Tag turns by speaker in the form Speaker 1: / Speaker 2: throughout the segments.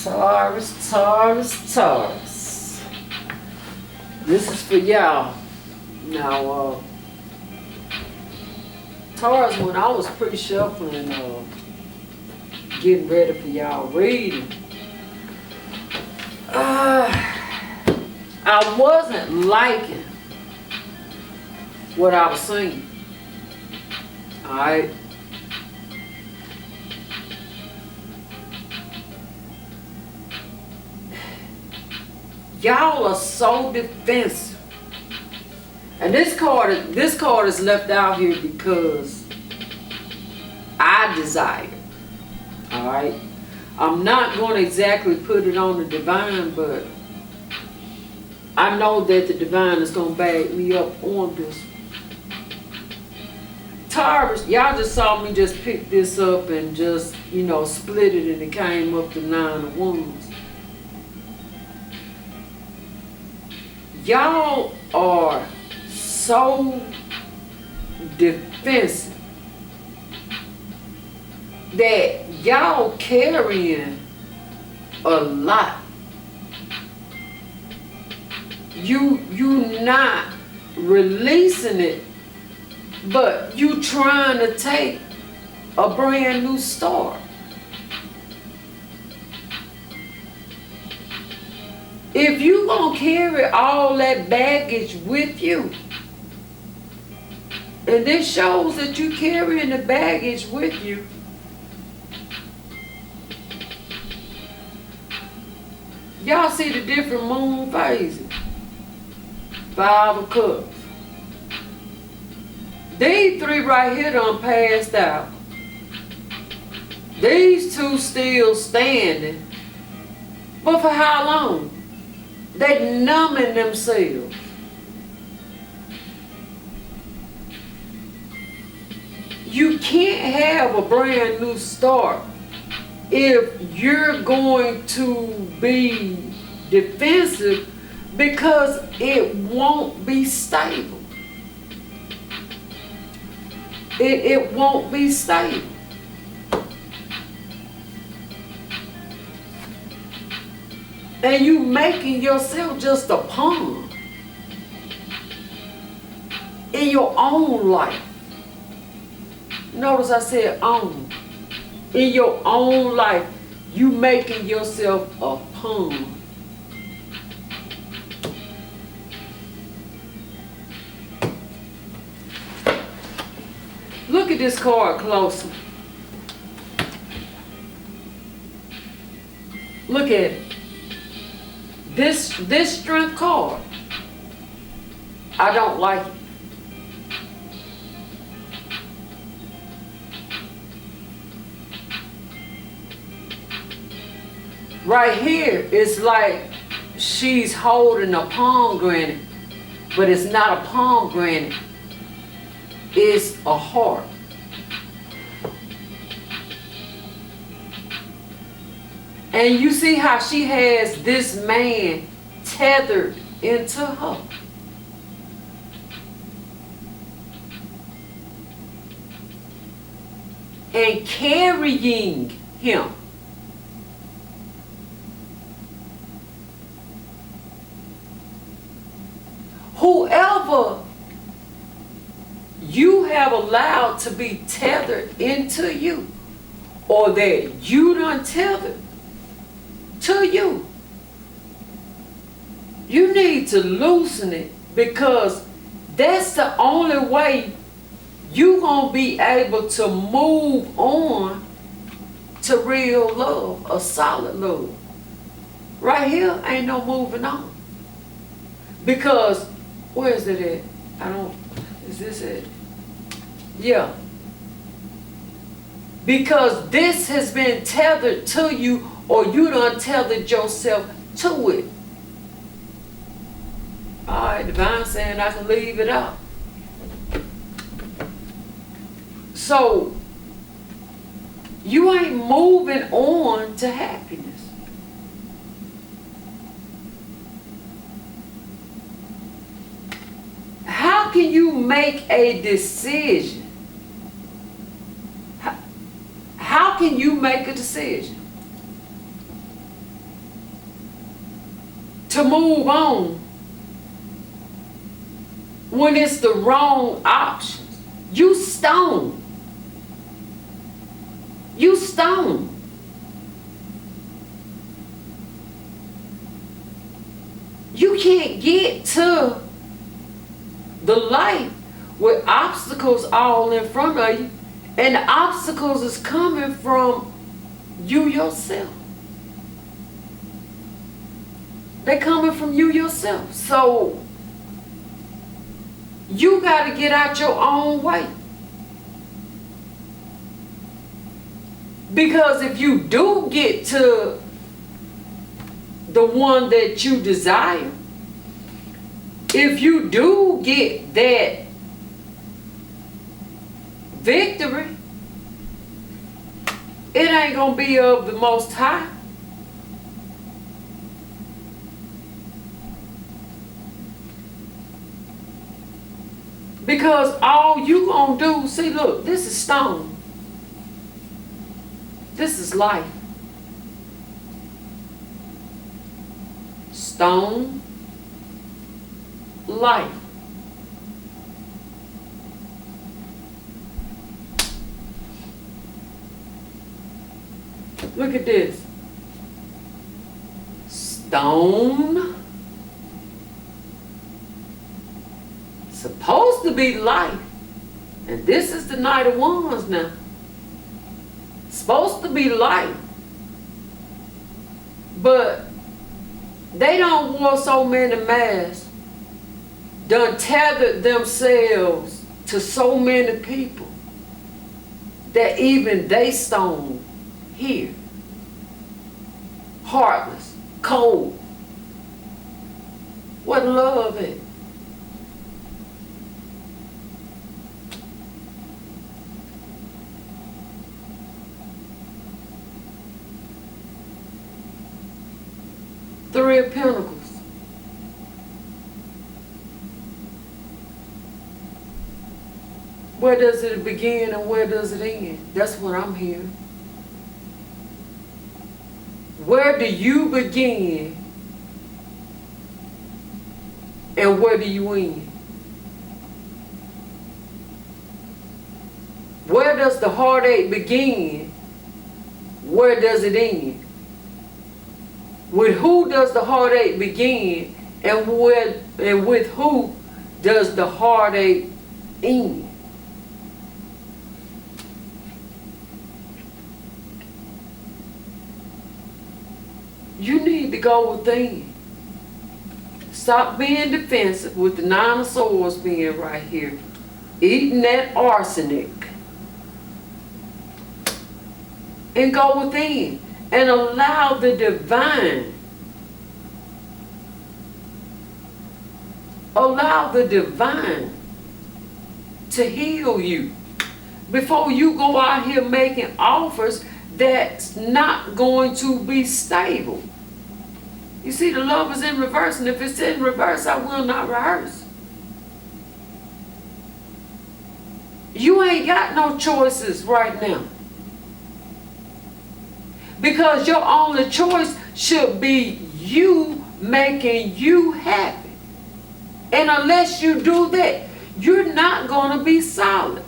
Speaker 1: Taurus, Taurus, Taurus. This is for y'all. Now, Taurus, when I was pre-shuffling, getting ready for y'all reading, I wasn't liking what I was seeing. Alright? Y'all are so defensive. And this card is left out here because I desire. Alright? I'm not going to exactly put it on the divine, but I know that the divine is going to back me up on this. Taurus, y'all just saw me just pick this up and just, split it, and it came up to 9 of Wands. Y'all are so defensive that y'all carrying a lot. You not releasing it, but you trying to take a brand new start. If you gonna carry all that baggage with you, and this shows that you carrying the baggage with you, y'all see the different moon phases. 5 of Cups. These 3 right here done passed out. These 2 still standing. But for how long? They numbing themselves. You can't have a brand new start if you're going to be defensive, because it won't be stable. It won't be stable. And you making yourself just a pawn in your own life. Notice I said own. In your own life, you making yourself a pawn. Look at this card closer. Look at it. This strength card, I don't like it. Right here, it's like she's holding a pomegranate, but it's not a pomegranate. It's a heart. And you see how she has this man tethered into her. And carrying him. Whoever you have allowed to be tethered into you, or that you done tethered to you, you need to loosen it, because that's the only way you gonna be able to move on to real love, a solid love. Right here ain't no moving on, because where is it at? Is this it? Yeah. Because this has been tethered to you, or you done tethered yourself to it. Alright, divine saying I can leave it out. So, you ain't moving on to happiness. How can you make a decision? How can you make a decision to move on when it's the wrong option. You stone. You stone. You can't get to the life with obstacles all in front of you, and the obstacles is coming from you yourself. They're coming from you yourself. So you got to get out your own way. Because if you do get to the one that you desire, if you do get that victory, it ain't gonna be of the Most High. Because all you gonna do, see, look, this is stone. This is life. Stone, life. Look at this. Stone. Supposed to be life. And this is the Knight of Wands now. Supposed to be life. But they don't wore so many masks. Done tethered themselves to so many people that even they stone here. Heartless, cold. What love is? Three of Pentacles. Where does it begin and where does it end? That's what I'm hearing. Where do you begin and where do you end? Where does the heartache begin? Where does it end? With who does the heartache begin, and with who does the heartache end? You need to go within. Stop being defensive with the Nine of Swords being right here. Eating that arsenic. And go within. And allow the divine. Allow the divine to heal you. Before you go out here making offers that's not going to be stable. You see, the love is in reverse, and if it's in reverse, I will not rehearse. You ain't got no choices right now. Because your only choice should be you making you happy. And unless you do that, you're not going to be solid.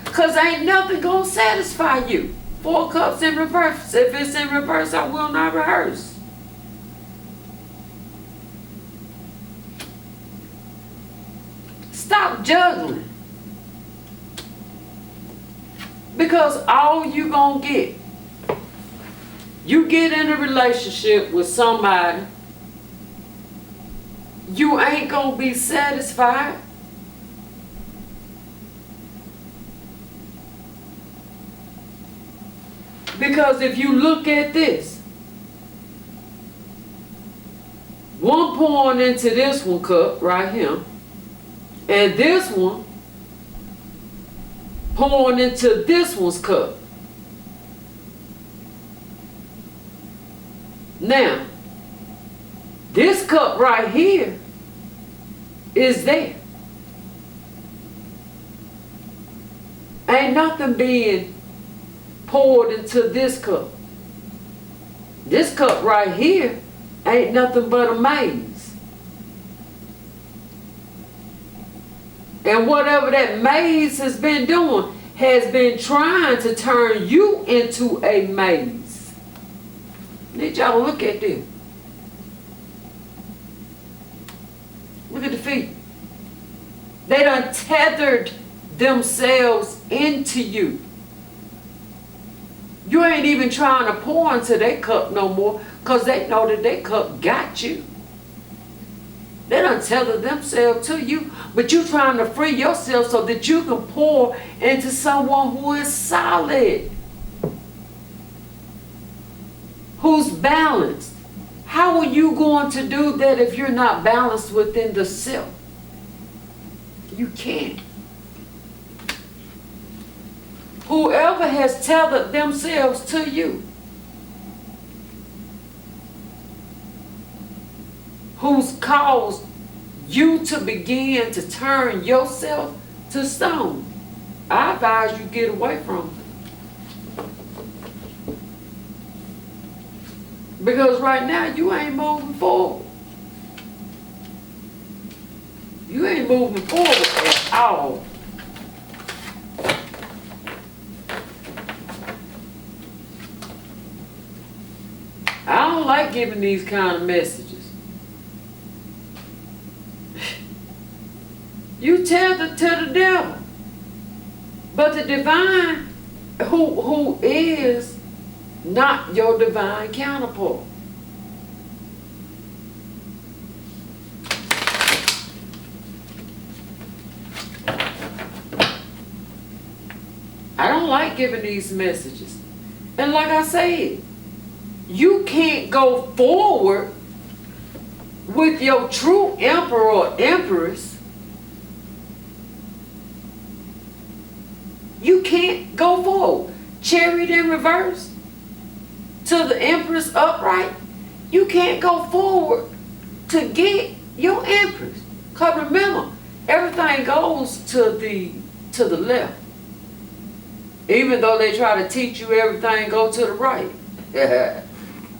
Speaker 1: Because ain't nothing going to satisfy you. Four of Cups in reverse. If it's in reverse, I will not rehearse. Stop juggling. Because all you gonna get, you get in a relationship with somebody, you ain't gonna be satisfied. Because if you look at this, one pouring into this one cup right here, and this one pouring into this one's cup. Now, this cup right here is there. Ain't nothing being poured into this cup. This cup right here ain't nothing but a maze. And whatever that maze has been doing has been trying to turn you into a maze. Need y'all to look at this. Look at the feet. They done tethered themselves into you. You ain't even trying to pour into their cup no more because they know that their cup got you. They done tethered themselves to you, but you trying to free yourself so that you can pour into someone who is solid, who's balanced. How are you going to do that if you're not balanced within the self? You can't. Whoever has tethered themselves to you, who's caused you to begin to turn yourself to stone, I advise you get away from them. Because right now you ain't moving forward. You ain't moving forward at all. I don't like giving these kind of messages. You tethered to the devil. But the divine, who is not your divine counterpart. I don't like giving these messages. And like I said, you can't go forward with your true emperor or empress. You can't go forward. Chariot in reverse to the empress upright. You can't go forward to get your empress. Because remember, everything goes to the left. Even though they try to teach you everything go to the right.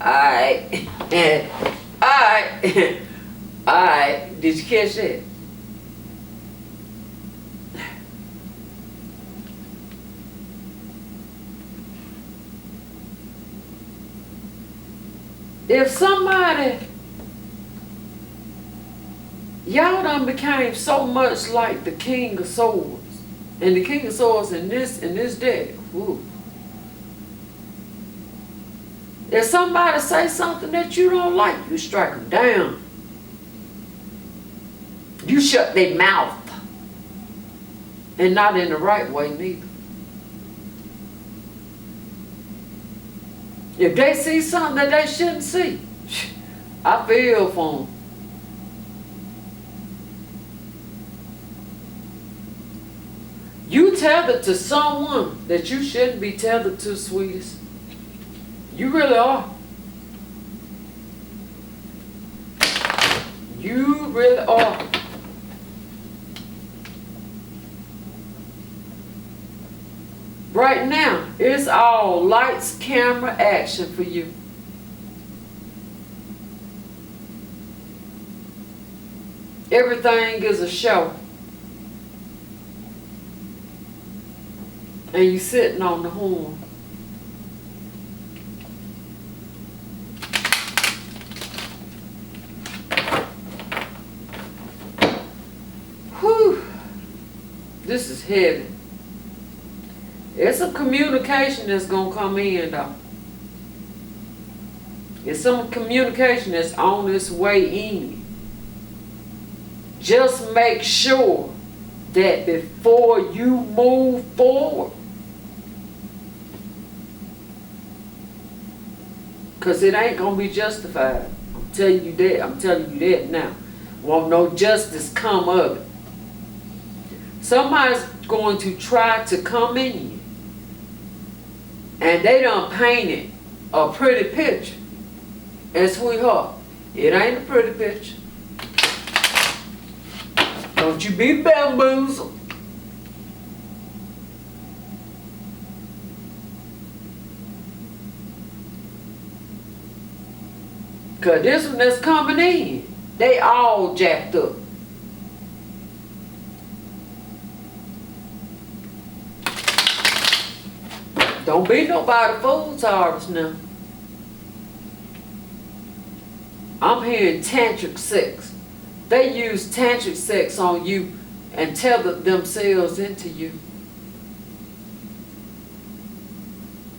Speaker 1: Alright. Alright. Alright. Did you catch that? If somebody, y'all done became so much like the King of Swords, and the King of Swords in this deck, woo. If somebody say something that you don't like, you strike them down. You shut their mouth. And not in the right way neither. If they see something that they shouldn't see, I feel for them. You tethered to someone that you shouldn't be tethered to, sweetest. You really are. You really are. Right now, it's all lights, camera, action for you. Everything is a show. And you sitting on the horn. Whew. This is heavy. It's some communication that's going to come in, though. It's some communication that's on its way in. Just make sure that before you move forward, because it ain't going to be justified. I'm telling you that. I'm telling you that now. Won't no justice come of it. Somebody's going to try to come in and they done painted a pretty picture. And sweetheart, it ain't a pretty picture. Don't you be bamboozled. Cause this one that's coming in, they all jacked up. Don't be nobody fool, Taurus now. I'm hearing tantric sex. They use tantric sex on you and tether themselves into you.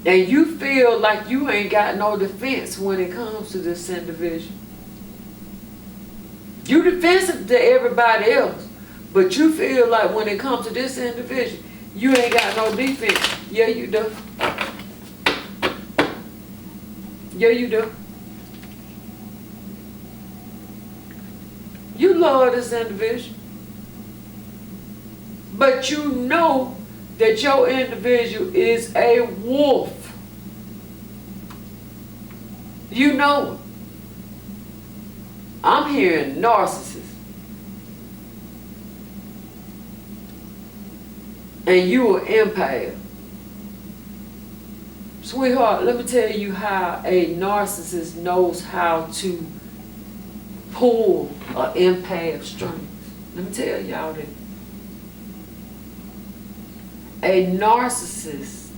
Speaker 1: And you feel like you ain't got no defense when it comes to this individual. You defensive to everybody else, but you feel like when it comes to this individual, you ain't got no defense. Yeah, you do. Yeah, you do. You love this individual, but you know that your individual is a wolf. You know it. I'm hearing narcissist. And you are empath. Sweetheart, let me tell you how a narcissist knows how to pull an empath strings. Let me tell y'all that. A narcissist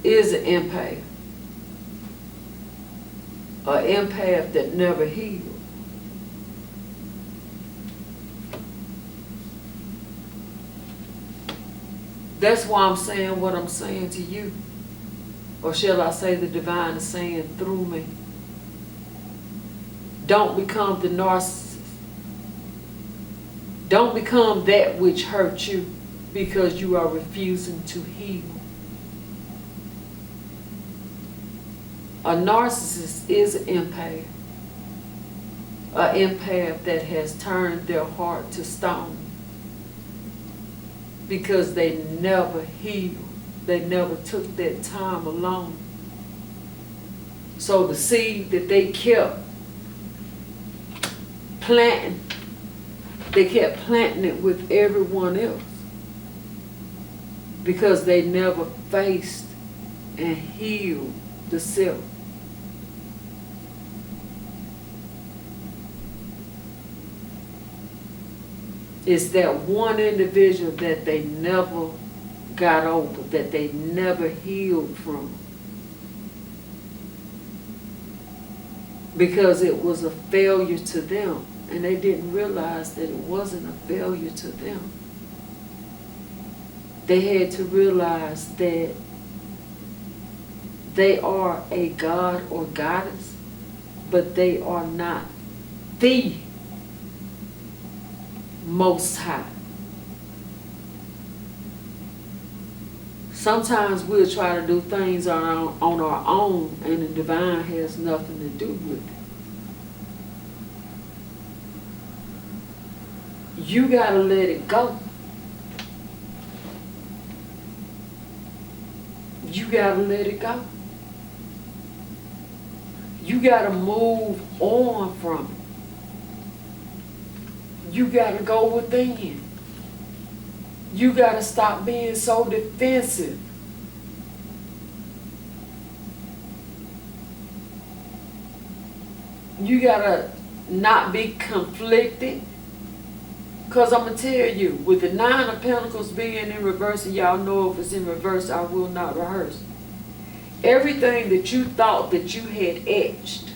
Speaker 1: is an empath. An empath that never healed. That's why I'm saying what I'm saying to you. Or shall I say the divine is saying through me. Don't become the narcissist. Don't become that which hurt you because you are refusing to heal. A narcissist is an empath. An empath that has turned their heart to stone because they never healed. They never took that time alone. So the seed that they kept planting, they kept planting it with everyone else because they never faced and healed the self. It's that one individual that they never got over, that they never healed from. Because it was a failure to them, and they didn't realize that it wasn't a failure to them. They had to realize that they are a god or goddess, but they are not the Most High. Sometimes we'll try to do things on our own, and the divine has nothing to do with it. You gotta let it go. You gotta let it go. You gotta move on from it. You gotta go within. You gotta stop being so defensive. You gotta not be conflicted. Because I'm going to tell you, with the 9 of Pentacles being in reverse, and y'all know if it's in reverse, I will not rehearse. Everything that you thought that you had etched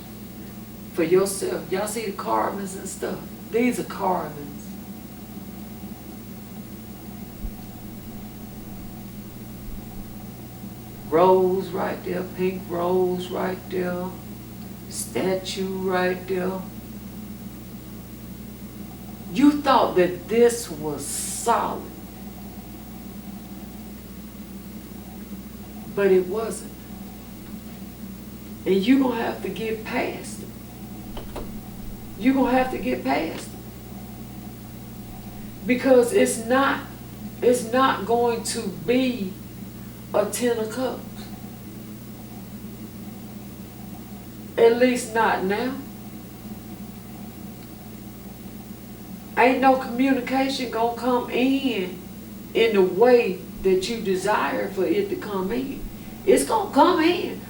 Speaker 1: for yourself. Y'all see the carvings and stuff? These are carvings. Rose right there, pink rose right there, statue right there. You thought that this was solid, but it wasn't. And you're going to have to get past it. You're going to have to get past it. Because it's not going to be a 10 of Cups. At least not now. Ain't no communication gonna come in the way that you desire for it to come in. It's gonna come in,